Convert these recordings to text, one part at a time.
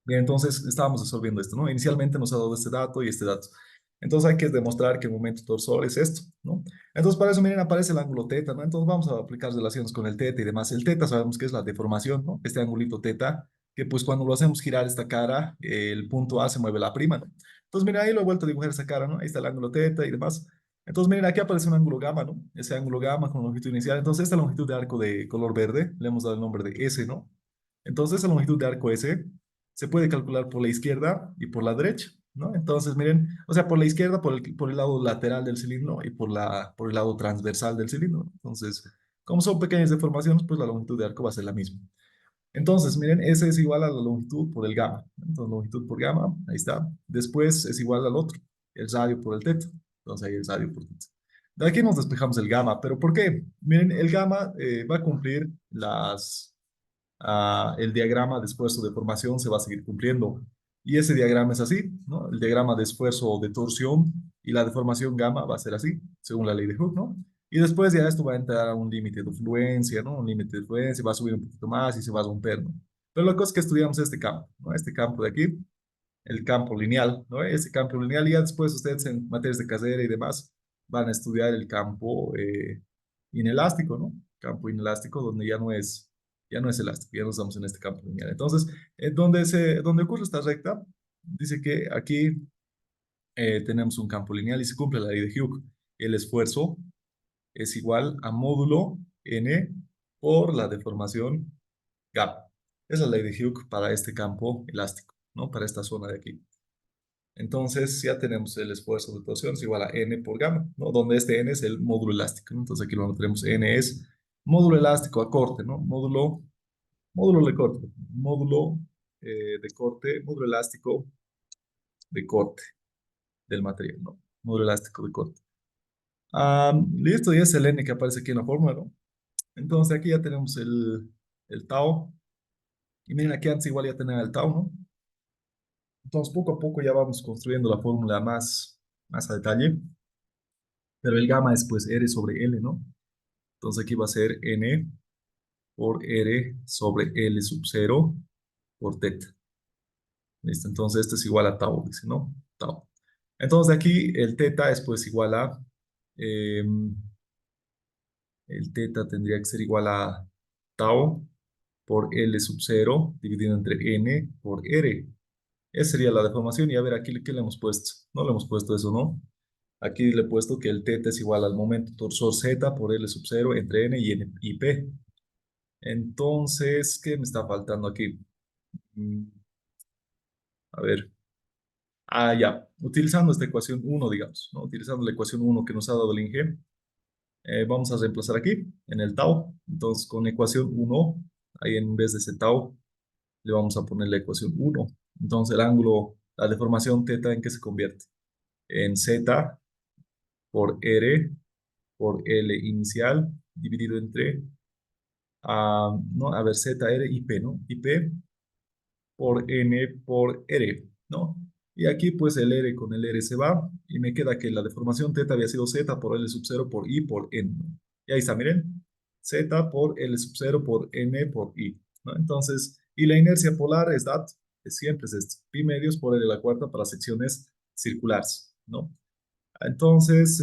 Bien, entonces estábamos resolviendo esto, ¿no? Inicialmente nos ha dado este dato y este dato. Entonces hay que demostrar que el momento torsor es esto, ¿no? Entonces para eso, miren, aparece el ángulo teta, ¿no? Entonces vamos a aplicar relaciones con el teta y demás. El teta sabemos que es la deformación, ¿no? Este angulito teta, que pues cuando lo hacemos girar esta cara, el punto A se mueve la prima, ¿no? Entonces, miren, ahí lo he vuelto a dibujar esa cara, ¿no? Ahí está el ángulo teta y demás. Entonces, miren, aquí aparece un ángulo gamma, ¿no? Ese ángulo gamma con longitud inicial. Entonces, esta longitud de arco de color verde, le hemos dado el nombre de S, ¿no? Entonces, esa longitud de arco S se puede calcular por la izquierda y por la derecha, ¿no? Entonces, miren, o sea, por la izquierda, por el lado lateral del cilindro y por el lado transversal del cilindro. Entonces, como son pequeñas deformaciones, pues la longitud de arco va a ser la misma. Entonces, miren, S es igual a la longitud por el gamma. Entonces, longitud por gamma, ahí está. Después es igual al otro, el radio por el teta. Entonces, ahí el radio por teta. De aquí nos despejamos el gamma, pero ¿por qué? Miren, el gamma va a cumplir el diagrama de esfuerzo de formación se va a seguir cumpliendo. Y ese diagrama es así, ¿no? El diagrama de esfuerzo o de torsión y la deformación gamma va a ser así, según la ley de Hooke, ¿no? Y después ya esto va a entrar a un límite de fluencia, ¿no? Un límite de fluencia, va a subir un poquito más y se va a romper, ¿no? Pero la cosa es que estudiamos este campo, ¿no? Este campo de aquí, el campo lineal, ¿no? Ese campo lineal y ya después ustedes en materias de casera y demás van a estudiar el campo inelástico, ¿no? Campo inelástico donde ya no es elástico, ya no estamos en este campo lineal. Entonces, donde ocurre esta recta, dice que aquí tenemos un campo lineal y se cumple la ley de Hooke. El esfuerzo es igual a módulo n por la deformación gap. Esa es la ley de Hooke para este campo elástico, ¿no? Para esta zona de aquí. Entonces ya tenemos el esfuerzo de torsión es igual a n por gamma, ¿no? Donde este n es el módulo elástico, ¿no? Entonces aquí lo tenemos, n es módulo elástico a corte, ¿no? Módulo de corte, módulo elástico de corte del material, ¿no? Módulo elástico de corte. Listo, y es el n que aparece aquí en la fórmula, ¿no? Entonces aquí ya tenemos el tau, y miren aquí antes igual ya tenía el tau, ¿no? Entonces poco a poco ya vamos construyendo la fórmula más a detalle. Pero el gamma es pues R sobre L, ¿no? Entonces aquí va a ser N por R sobre L sub 0 por teta. ¿Listo? Entonces esto es igual a tau, dice, ¿no? Tau. Entonces de aquí el teta es pues igual a, em, el teta tendría que ser igual a tau por L sub 0 dividido entre N por R. Esa sería la deformación y a ver aquí qué le hemos puesto. No le hemos puesto eso, ¿no? Aquí le he puesto que el teta es igual al momento torsor Z por L sub 0 entre N y P. Entonces, ¿qué me está faltando aquí? Mm, A ver. Ya. Utilizando esta ecuación uno, digamos, ¿no? Utilizando la ecuación uno que nos ha dado el INGE, vamos a reemplazar aquí en el tau. Entonces, con ecuación uno, ahí en vez de ese tau, le vamos a poner la ecuación uno. Entonces, el ángulo, la deformación teta, ¿en qué se convierte? En Z por R por L inicial dividido entre, ¿no? A ver, Z, R y P, ¿no? Y P por N por R, ¿no? Y aquí pues el R con el R se va y me queda que la deformación teta había sido Z por L sub 0 por I por N, ¿no? Y ahí está, miren, Z por L sub 0 por N por I, ¿no? Entonces, y la inercia polar es DAT, siempre es esto, pi medios por L a la cuarta para secciones circulares, ¿no? Entonces,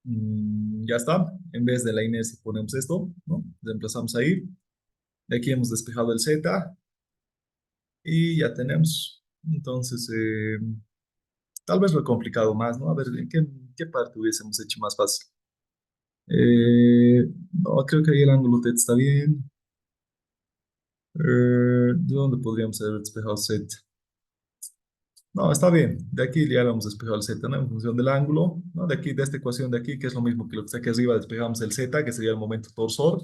ya está. En vez de la inercia ponemos esto, ¿no? Reemplazamos ahí. De aquí hemos despejado el Z y ya tenemos. Entonces, tal vez lo he complicado más, ¿no? A ver, ¿en qué parte hubiésemos hecho más fácil? No, creo que ahí el ángulo θ está bien. ¿De dónde podríamos haber despejado Z? No, está bien. De aquí ya lo hemos despejado el Z, ¿no? En función del ángulo, ¿no? De aquí, de esta ecuación de aquí, que es lo mismo que lo que está aquí arriba, despejamos el Z, que sería el momento torsor.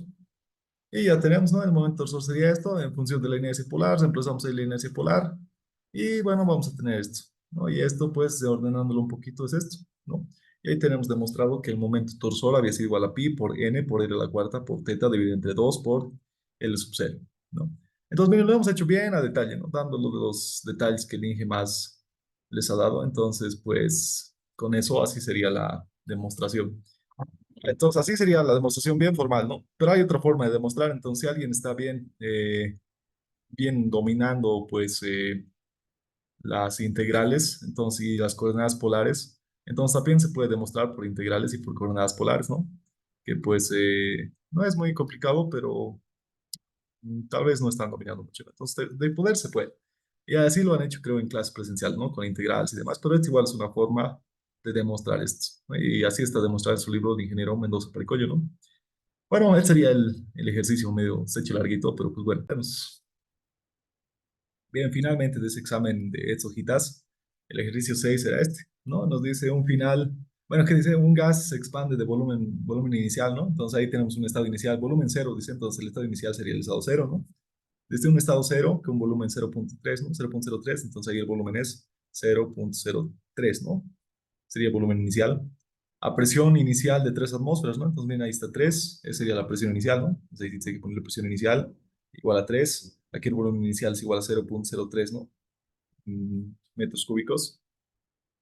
Y ya tenemos, ¿no? El momento torsor sería esto, en función de la inercia polar, reemplazamos ahí la inercia polar. Y bueno, vamos a tener esto, ¿no? Y esto, pues, ordenándolo un poquito, es esto, ¿no? Y ahí tenemos demostrado que el momento torsor había sido igual a pi por n por r a la cuarta por teta dividido entre 2 por L sub 0, ¿no? Entonces, miren, lo hemos hecho bien a detalle, ¿no? Dándolo de los detalles que el Inge más les ha dado. Entonces, pues, con eso así sería la demostración. Entonces, así sería la demostración bien formal, ¿no? Pero hay otra forma de demostrar. Entonces, si alguien está bien bien dominando pues las integrales, entonces, y las coordenadas polares. Entonces también se puede demostrar por integrales y por coordenadas polares, ¿no? Que pues no es muy complicado, pero tal vez no están dominando mucho. Entonces, de poder se puede. Y así lo han hecho, creo, en clase presencial, ¿no? Con integrales y demás, pero es igual, es una forma de demostrar esto, ¿no? Y así está demostrado en su libro de ingeniero Mendoza Pericollo, ¿no? Bueno, ese sería el ejercicio medio, se ha hecho larguito, pero pues bueno, bien, finalmente de ese examen de estas hojitas, el ejercicio 6 era este, ¿no? Nos dice un final, bueno, que dice un gas se expande de volumen inicial, ¿no? Entonces ahí tenemos un estado inicial, volumen cero, dice, entonces el estado inicial sería el estado cero, ¿no? Desde un estado cero, que un volumen 0,3, ¿no? 0,03, entonces ahí el volumen es 0,03, ¿no? Sería el volumen inicial. A presión inicial de 3 atmósferas, ¿no? Entonces, bien, ahí está 3, esa sería la presión inicial, ¿no? Entonces ahí hay que ponerle presión inicial igual a 3. Aquí el volumen inicial es igual a 0,03, ¿no? Metros cúbicos.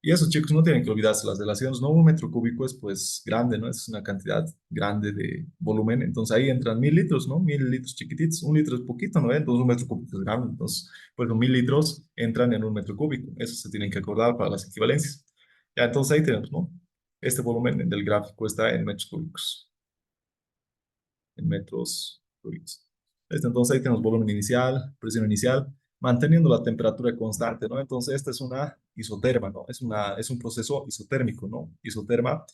Y eso, chicos, no tienen que olvidarse las relaciones, ¿no? Un metro cúbico es pues grande, ¿no? Es una cantidad grande de volumen. Entonces ahí entran 1000 litros, ¿no? 1000 litros chiquititos. Un litro es poquito, ¿no? Entonces un metro cúbico es grande. Entonces, pues los 1000 litros entran en un metro cúbico. Eso se tienen que acordar para las equivalencias. Ya, entonces ahí tenemos, ¿no? Este volumen del gráfico está en metros cúbicos. En metros cúbicos. Entonces ahí tenemos volumen inicial, presión inicial, manteniendo la temperatura constante, ¿no? Entonces esta es una isoterma, ¿no? Es un proceso isotérmico, ¿no? Isoterma,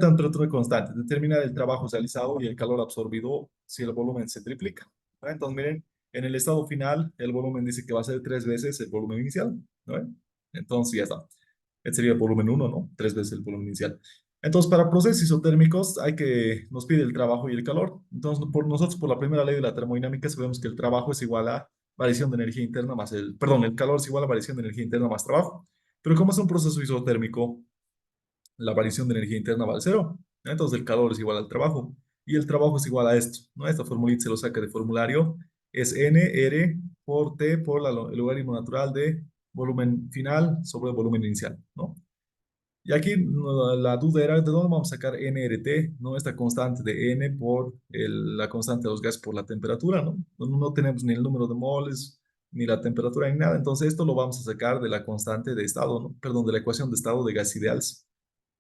temperatura constante, determina el trabajo realizado y el calor absorbido si el volumen se triplica, ¿no? Entonces miren, en el estado final el volumen dice que va a ser 3 veces el volumen inicial, ¿no? Entonces ya está. Este sería el volumen uno, ¿no? 3 veces el volumen inicial. Entonces, para procesos isotérmicos nos pide el trabajo y el calor. Entonces, nosotros por la primera ley de la termodinámica sabemos que el trabajo es igual a variación de energía interna más perdón, el calor es igual a variación de energía interna más trabajo. Pero como es un proceso isotérmico, la variación de energía interna vale cero, ¿no? Entonces, el calor es igual al trabajo. Y el trabajo es igual a esto, ¿no? Esta formulita se lo saca de formulario. Es NR por T por el logaritmo natural de volumen final sobre volumen inicial, ¿no? Y aquí la duda era de dónde vamos a sacar nRT, ¿no? Esta constante de N por la constante de los gases por la temperatura, ¿no? No tenemos ni el número de moles, ni la temperatura, ni nada. Entonces esto lo vamos a sacar de la constante de estado, ¿no? Perdón, de la ecuación de estado de gas ideales,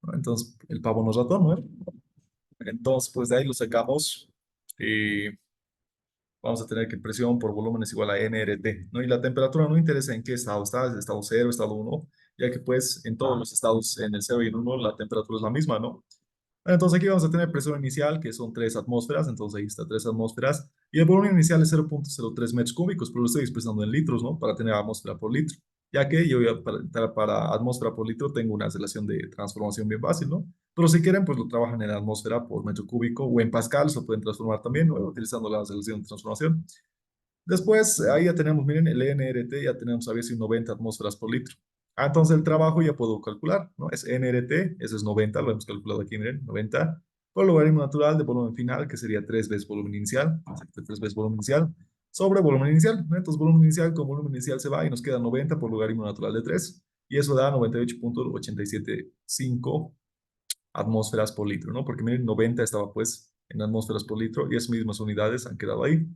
¿no? Entonces el pavo nos ratón, ¿no? Entonces pues de ahí lo sacamos y vamos a tener que presión por volumen es igual a nRT, ¿no? Y la temperatura no interesa en qué estado está, es estado cero, estado uno, ya que pues en todos los estados, en el 0 y el 1, la temperatura es la misma, ¿no? Entonces aquí vamos a tener presión inicial, que son 3 atmósferas, entonces ahí está 3 atmósferas, y el volumen inicial es 0,03 metros cúbicos, pero lo estoy expresando en litros, ¿no? Para tener atmósfera por litro, ya que yo ya para atmósfera por litro tengo una relación de transformación bien fácil, ¿no? Pero si quieren, pues lo trabajan en atmósfera por metro cúbico o en pascal, lo pueden transformar también, ¿no? Utilizando la relación de transformación. Después, ahí ya tenemos, miren, el NRT, ya tenemos a veces 90 atmósferas por litro. Ah, entonces el trabajo ya puedo calcular, ¿no? Es NRT, eso es 90, lo hemos calculado aquí, miren, 90, por logaritmo natural de volumen final, que sería 3 veces volumen inicial, exacto, 3 veces volumen inicial, sobre volumen inicial, ¿no? Entonces volumen inicial con volumen inicial se va y nos queda 90 por logaritmo natural de 3, y eso da 98,875 atmósferas por litro, ¿no? Porque miren, 90 estaba pues en atmósferas por litro y esas mismas unidades han quedado ahí.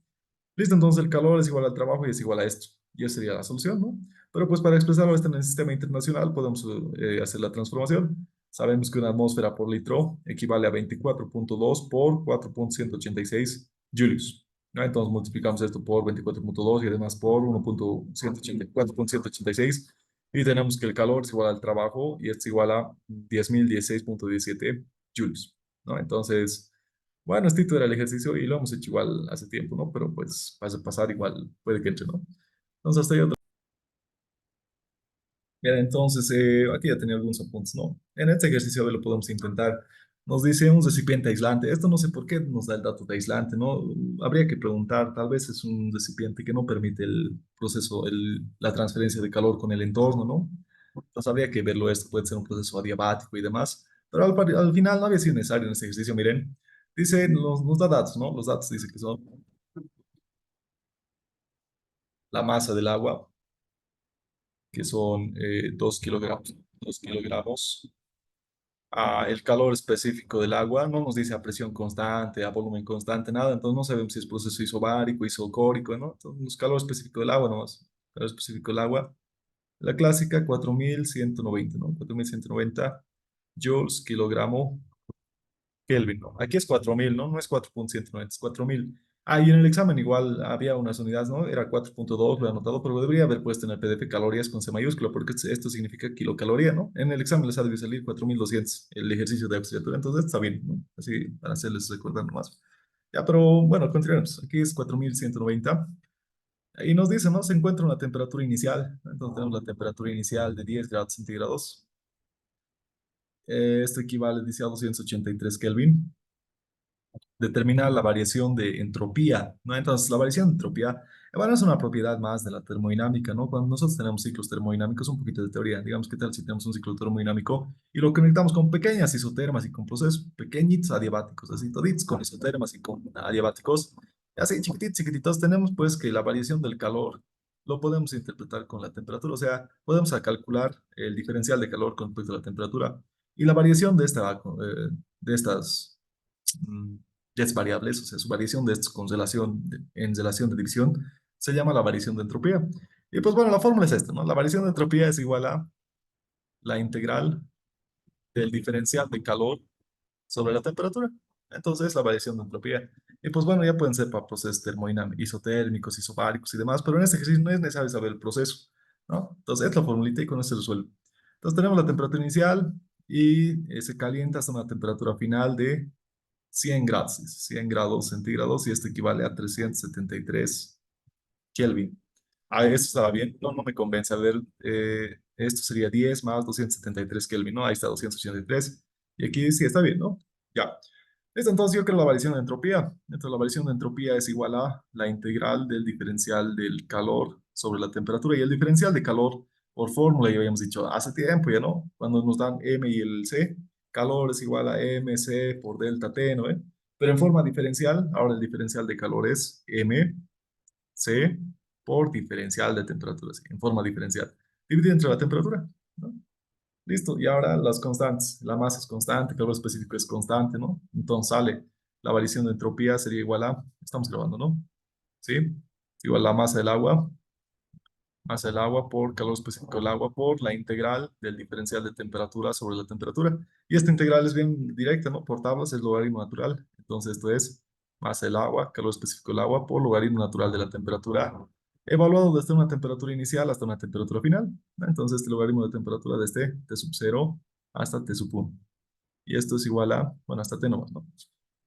Listo, entonces el calor es igual al trabajo y es igual a esto. Y esa sería la solución, ¿no? Pero pues para expresarlo esto en el sistema internacional podemos hacer la transformación. Sabemos que una atmósfera por litro equivale a 24,2 por 4,186 julios, ¿no? Entonces multiplicamos esto por 24,2 y además por 1,486 y tenemos que el calor es igual al trabajo y es igual a 10.016,17 julios, ¿no? Entonces... Bueno, este era el ejercicio y lo hemos hecho igual hace tiempo, ¿no? Pero pues pasa a pasar igual, puede que entre, ¿no? Entonces, hasta ahí otro. Bien, entonces, aquí ya tenía algunos apuntes, ¿no? En este ejercicio a ver, lo podemos intentar. Nos dice un recipiente aislante. Esto no sé por qué nos da el dato de aislante, ¿no? Habría que preguntar, tal vez es un recipiente que no permite el proceso, la transferencia de calor con el entorno, ¿no? Entonces habría que verlo esto, puede ser un proceso adiabático y demás. Pero al final no había sido necesario en este ejercicio, miren. Dice, nos da datos, ¿no? Los datos dice que son la masa del agua, que son 2 kilogramos, 2 kilogramos El calor específico del agua, no nos dice a presión constante, a volumen constante, nada, entonces no sabemos si es proceso isobárico, isocórico, ¿no? Entonces, el calor específico del agua nomás, calor específico del agua. La clásica, 4190, ¿no? 4190 joules kilogramo Kelvin, ¿no? Aquí es 4000, ¿no? No es 4.190, es 4000. Ah, y en el examen igual había unas unidades, ¿no? Era 4.2, lo he anotado, pero debería haber puesto en el PDF calorías con C mayúscula, porque esto significa kilocaloría, ¿no? En el examen les ha de salir 4200 el ejercicio de auxiliatura, entonces está bien, ¿no? Así para hacerles recordar nomás. Ya, pero bueno, continuemos. Aquí es 4190. Y nos dice, ¿no? Se encuentra una temperatura inicial. Entonces tenemos la temperatura inicial de 10 grados centígrados. Esto equivale, dice, a 283 Kelvin. Determinar la variación de entropía, ¿no? Entonces, la variación de entropía, bueno, es una propiedad más de la termodinámica, ¿no? Cuando nosotros tenemos ciclos termodinámicos, un poquito de teoría, digamos, ¿qué tal si tenemos un ciclo termodinámico y lo conectamos con pequeñas isotermas y con procesos pequeñitos adiabáticos, así toditos con isotermas y con adiabáticos, así chiquititos, chiquititos, tenemos pues que la variación del calor lo podemos interpretar con la temperatura, o sea, podemos calcular el diferencial de calor con respecto a la temperatura y la variación de estas mm, jets variables, o sea, su variación de estos en relación de división, se llama la variación de entropía. Y pues bueno, la fórmula es esta, ¿no? La variación de entropía es igual a la integral del diferencial de calor sobre la temperatura. Entonces, la variación de entropía. Y pues bueno, ya pueden ser para procesos termodinámicos, isotérmicos, isobáricos y demás, pero en este ejercicio no es necesario saber el proceso, ¿no? Entonces, es la formulita y con esto se resuelve. Entonces, tenemos la temperatura inicial y se calienta hasta una temperatura final de 100 grados, 100 grados centígrados y esto equivale a 373 Kelvin. Eso estaba bien, no, no me convence. A ver, esto sería 10 más 273 Kelvin, ¿no? Ahí está 283. Y aquí sí está bien, ¿no? Ya. Listo, entonces yo creo la variación de entropía. Entonces la variación de entropía es igual a la integral del diferencial del calor sobre la temperatura. Y el diferencial de calor, por fórmula, ya habíamos dicho hace tiempo, ya no, cuando nos dan M y el C, calor es igual a MC por delta T, ¿no? Pero en forma diferencial, ahora el diferencial de calor es MC por diferencial de temperatura, sí, en forma diferencial, dividido entre la temperatura, ¿no? Listo, y ahora las constantes. La masa es constante, el calor específico es constante, ¿no? Entonces sale la variación de entropía sería igual a, estamos grabando, ¿no? ¿Sí? Igual la masa del agua por calor específico del agua por la integral del diferencial de temperatura sobre la temperatura. Y esta integral es bien directa, ¿no? Por tablas es logaritmo natural. Entonces esto es masa del agua, calor específico del agua por logaritmo natural de la temperatura, evaluado desde una temperatura inicial hasta una temperatura final, ¿no? Entonces este logaritmo de temperatura desde T sub 0 hasta T sub 1. Y esto es igual a, bueno, hasta T nomás, ¿no?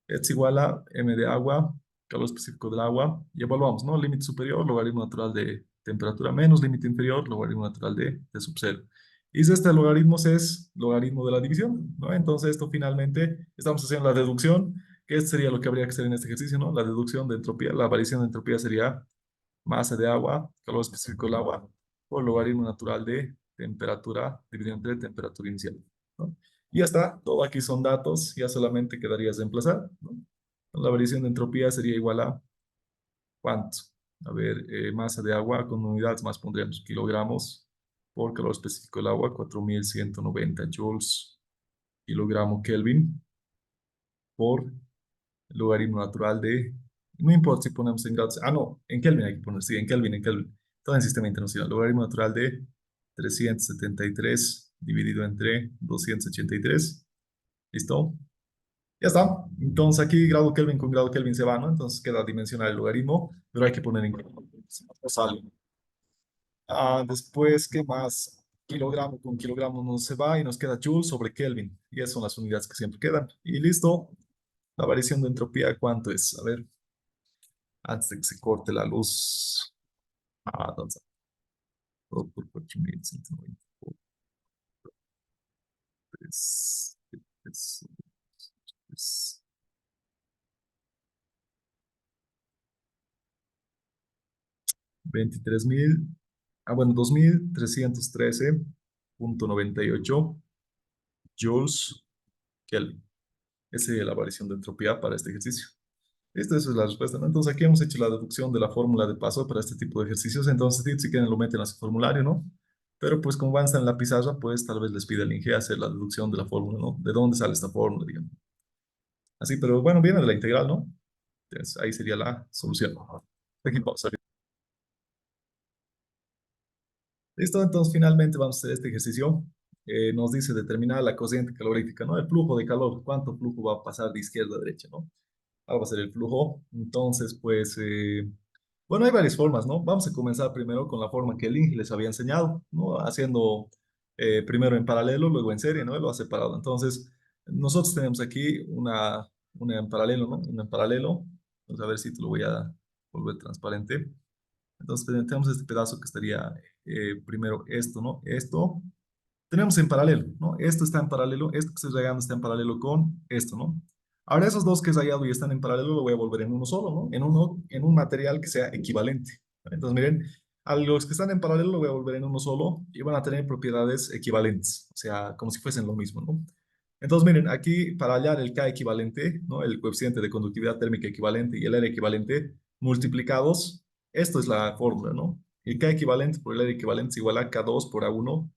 Es igual a m de agua, calor específico del agua, y evaluamos, ¿no? Límite superior, logaritmo natural de temperatura menos, límite inferior, logaritmo natural de sub cero. Y si este logaritmo es logaritmo de la división, ¿no? Entonces esto finalmente, estamos haciendo la deducción, que esto sería lo que habría que hacer en este ejercicio, ¿no? La deducción de entropía, la variación de entropía sería masa de agua, calor específico del agua, por logaritmo natural de temperatura dividido entre temperatura inicial, ¿no? Y ya está, todo aquí son datos, ya solamente quedaría reemplazar, ¿no? La variación de entropía sería igual a ¿cuánto? A ver, masa de agua con unidades más pondríamos kilogramos por calor específico del agua, 4190 joules kilogramo Kelvin por logaritmo natural de, no importa si ponemos en grados, no, en Kelvin hay que poner, sí, en Kelvin, todo en sistema internacional, logaritmo natural de 373 dividido entre 283, ¿listo? Ya está, entonces aquí grado Kelvin con grado Kelvin se va, ¿no? Entonces queda dimensional el logaritmo, pero hay que poner en si no sale. Después, ¿qué más? Kilogramo con kilogramo no se va y nos queda Joule sobre Kelvin. Y esas son las unidades que siempre quedan. Y listo. La variación de entropía, ¿cuánto es? A ver, antes de que se corte la luz. Entonces, todo por 4190 por 3, 23.000, bueno, 2313.98 joules Kelvin. Esa sería la variación de entropía para este ejercicio. Esta es la respuesta, ¿no? Entonces aquí hemos hecho la deducción de la fórmula de paso para este tipo de ejercicios. Entonces, si quieren lo meten a su formulario, ¿no? pero pues como van a estar en la pizarra, pues tal vez les pida al Inge hacer la deducción de la fórmula, ¿no? ¿De dónde sale esta fórmula, digamos? Así, pero bueno, viene de la integral, ¿no? Entonces, ahí sería la solución. Aquí pausa. Listo, entonces finalmente vamos a hacer este ejercicio. Nos dice determinar la corriente calorífica, ¿no? El flujo de calor, cuánto flujo va a pasar de izquierda a derecha, ¿no? Ahora va a ser el flujo. Entonces, pues, bueno, hay varias formas, ¿no? Vamos a comenzar primero con la forma que el Inge les había enseñado, ¿no? Haciendo primero en paralelo, luego en serie, ¿no? Él lo ha separado. Entonces, nosotros tenemos aquí una en paralelo, ¿no? Una en paralelo. Vamos a ver si te lo voy a volver transparente. Entonces, tenemos este pedazo que estaría primero esto, ¿no? Esto tenemos en paralelo, ¿no? Esto está en paralelo, esto que estoy rayando está en paralelo con esto, ¿no? Ahora esos dos que he rayado y están en paralelo lo voy a volver en uno solo, ¿no? En un material que sea equivalente. Entonces, miren, a los que están en paralelo lo voy a volver en uno solo y van a tener propiedades equivalentes, o sea, como si fuesen lo mismo, ¿no? Entonces, miren, aquí para hallar el K equivalente, ¿no? El coeficiente de conductividad térmica equivalente y el R equivalente multiplicados, esto es la fórmula, ¿no? El K equivalente por el R equivalente es igual a K2 por A1,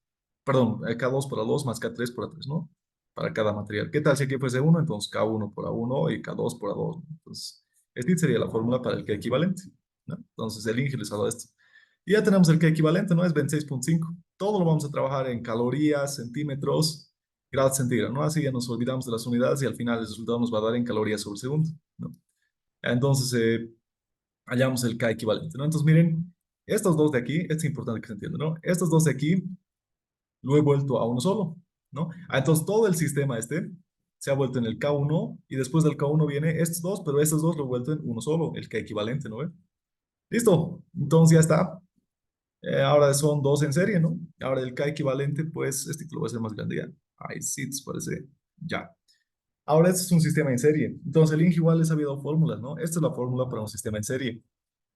perdón, K2 por A2 más K3 por A3, ¿no? Para cada material. ¿Qué tal si aquí fuese uno? Entonces K1 por A1 y K2 por A2. Entonces, esta sería la fórmula para el K equivalente, ¿no? Entonces, el Inge les ha dado esto. Y ya tenemos el K equivalente, ¿no? Es 26,5. Todo lo vamos a trabajar en calorías, centímetros, grados centígrados, ¿no? Así ya nos olvidamos de las unidades y al final el resultado nos va a dar en calorías sobre segundo, ¿no? Entonces, hallamos el K equivalente, ¿no? Entonces, miren, estos dos de aquí, esto es importante que se entienda, ¿no? Estos dos de aquí lo he vuelto a uno solo, ¿no? Entonces, todo el sistema este se ha vuelto en el K1 y después del K1 viene estos dos, pero estos dos lo he vuelto en uno solo, el K equivalente, ¿no ve? Listo, entonces ya está. Ahora son dos en serie, ¿no? Ahora el K equivalente, pues, este lo voy a hacer más grande ya. Ahí sí, parece. Ya. Ahora este es un sistema en serie. Entonces el Inge igual les ha habido fórmulas, ¿no? Esta es la fórmula para un sistema en serie.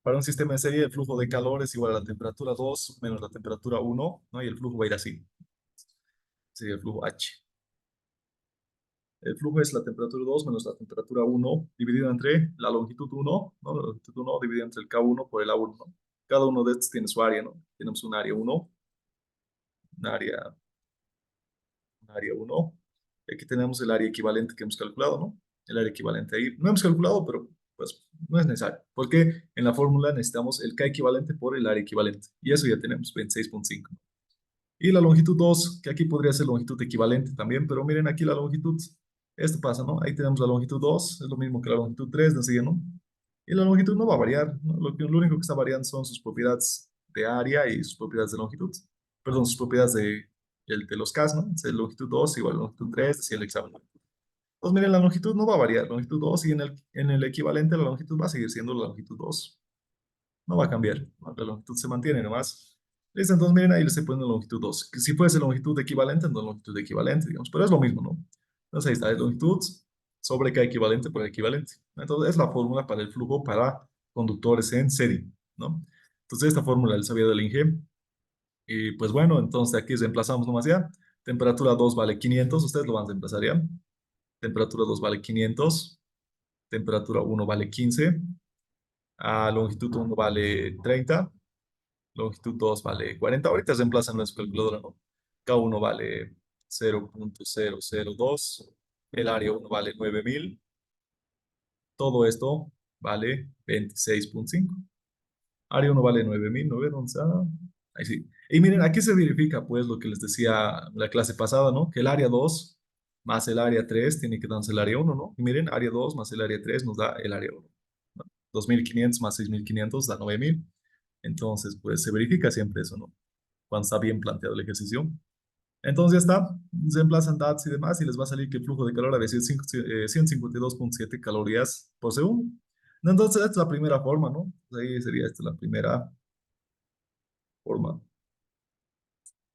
Para un sistema en serie, el flujo de calor es igual a la temperatura 2 menos la temperatura 1, ¿no? Y el flujo va a ir así. Sería el flujo H. El flujo es la temperatura 2 menos la temperatura 1 dividido entre la longitud 1, ¿no? La longitud 1 dividido entre el K1 por el A1, ¿no? Cada uno de estos tiene su área, ¿no? Tenemos un área 1, un área, un área 1. Y aquí tenemos el área equivalente que hemos calculado, ¿no? El área equivalente ahí. No hemos calculado, pero pues no es necesario. Porque en la fórmula necesitamos el K equivalente por el área equivalente. Y eso ya tenemos, 26,5. Y la longitud 2 que aquí podría ser longitud equivalente también, pero miren aquí la longitud, esto pasa, ¿no? Ahí tenemos la longitud 2 es lo mismo que la longitud 3, ¿no sigue, no? Y la longitud no va a variar, ¿no? Lo único que está variando son sus propiedades de área y sus propiedades de longitud. Perdón, sus propiedades de los Ks, ¿no? Es longitud 2 igual a longitud 3, así el examen. Pues miren, la longitud no va a variar, longitud 2 y en el equivalente la longitud va a seguir siendo la longitud 2, no va a cambiar, ¿no? La longitud se mantiene nomás. Listo, entonces miren ahí se pone longitud 2. Que si fuese longitud equivalente, entonces longitud equivalente, digamos, pero es lo mismo, ¿no? Entonces ahí está, es longitud sobre K equivalente por equivalente. Entonces es la fórmula para el flujo para conductores en serie, ¿no? Entonces esta fórmula el sabía del Inge. Y pues bueno, entonces aquí reemplazamos nomás ya. Temperatura 2 vale 500, ustedes lo van a reemplazar ya. Temperatura 2 vale 500, temperatura 1 vale 15, longitud 1 vale 30, longitud 2 vale 40. Ahorita reemplazan en su calculadora, ¿no? K1 vale 0,002, el área 1 vale 9000, todo esto vale 26,5. Área 1 vale 9000, ¿no ven? ¿Dónde está? Ahí sí. Y miren, aquí se verifica, pues, lo que les decía la clase pasada, ¿no? Que el área 2 más el área 3 tiene que darse el área 1, ¿no? Y miren, área 2 más el área 3 nos da el área 1, ¿no? 2500 más 6500 da 9000. Entonces, pues, se verifica siempre eso, ¿no? Cuando está bien planteado el ejercicio. Entonces ya está, reemplazan DATS y demás y les va a salir que el flujo de calor había sido 152,7 calorías por segundo. Entonces esta es la primera forma, ¿no? Ahí sería esta la primera forma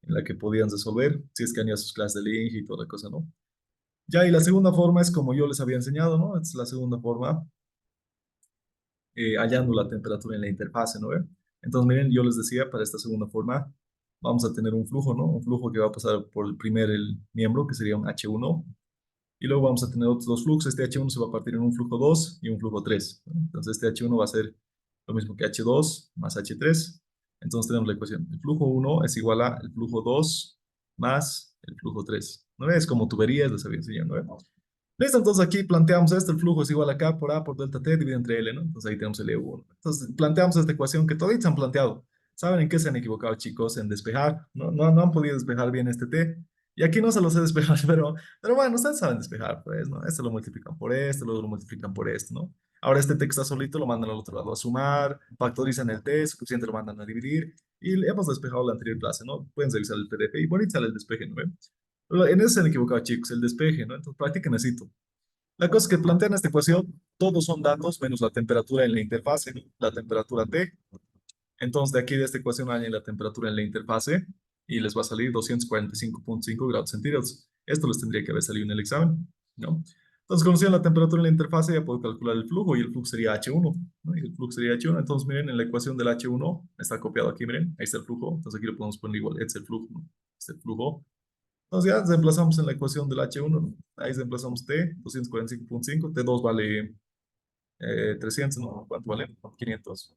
en la que podían resolver, si es que han ido a sus clases de Inge y toda la cosa, ¿no? Ya, y la segunda forma es como yo les había enseñado, ¿no? Esta es la segunda forma, hallando la temperatura en la interfase, ¿no? Entonces, miren, yo les decía, para esta segunda forma, vamos a tener un flujo, ¿no? Un flujo que va a pasar por el miembro, que sería un H1, y luego vamos a tener otros dos flujos. Este H1 se va a partir en un flujo 2 y un flujo 3, ¿no? Entonces, este H1 va a ser lo mismo que H2 más H3. Entonces tenemos la ecuación. El flujo uno es igual a el flujo 2 más el flujo 3. ¿No ves? Como tuberías les había enseñado, ¿no? Listo, entonces aquí planteamos esto, el flujo es igual a K por A por delta T dividido entre L, ¿no? Entonces ahí tenemos el EU1. Entonces planteamos esta ecuación que todos se han planteado. ¿Saben en qué se han equivocado, chicos? En despejar. No han podido despejar bien este T. Y aquí no se los sé despejar, pero bueno, ustedes saben despejar, pues, ¿no? Esto lo multiplican por esto, luego lo multiplican por esto, ¿no? Ahora este T que está solito lo mandan al otro lado a sumar, factorizan el T, suficiente lo mandan a dividir, y hemos despejado la anterior clase, ¿no? Pueden revisar el PDF y bonito sale el despeje, ¿no? En eso se han equivocado, chicos, el despeje, ¿no? Entonces practiquen necesito. La cosa es que plantean esta ecuación, todos son datos menos la temperatura en la interfase, ¿no? La temperatura T. Entonces, de aquí de esta ecuación añaden la temperatura en la interfase y les va a salir 245,5 grados centígrados. Esto les tendría que haber salido en el examen, ¿no? Entonces, conociendo la temperatura en la interfase, ya puedo calcular el flujo y el flujo sería H1, ¿no? Y el flujo sería H1. Entonces, miren, en la ecuación del H1 está copiado aquí, miren, ahí está el flujo. Entonces, aquí lo podemos poner igual, este es el flujo, ¿no? Este es el flujo. Entonces ya reemplazamos en la ecuación del H1, ¿no? Ahí reemplazamos T, 245,5, T2 vale 300, ¿no? ¿Cuánto vale? 500.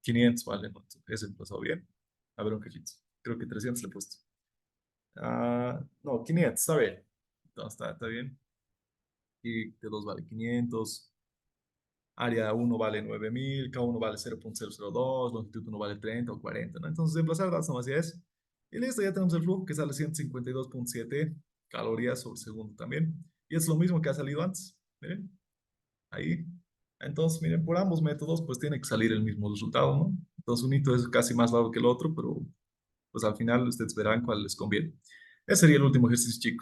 500 vale, ¿no? Ese reemplazado bien. A ver un cachito. Creo que 300 le he puesto. No, 500, está bien. Entonces está bien. Y T2 vale 500. Área uno vale 9000, K1 vale 0,002, longitud uno vale 30 o 40, ¿no? Entonces, reemplazar datos nomás ya es. Y listo, ya tenemos el flujo que sale 152,7 calorías sobre segundo también. Y es lo mismo que ha salido antes. Miren, ahí. Entonces, miren, por ambos métodos, pues tiene que salir el mismo resultado, ¿no? Entonces, un hito es casi más largo que el otro, pero pues al final ustedes verán cuál les conviene. Ese sería el último ejercicio, chicos.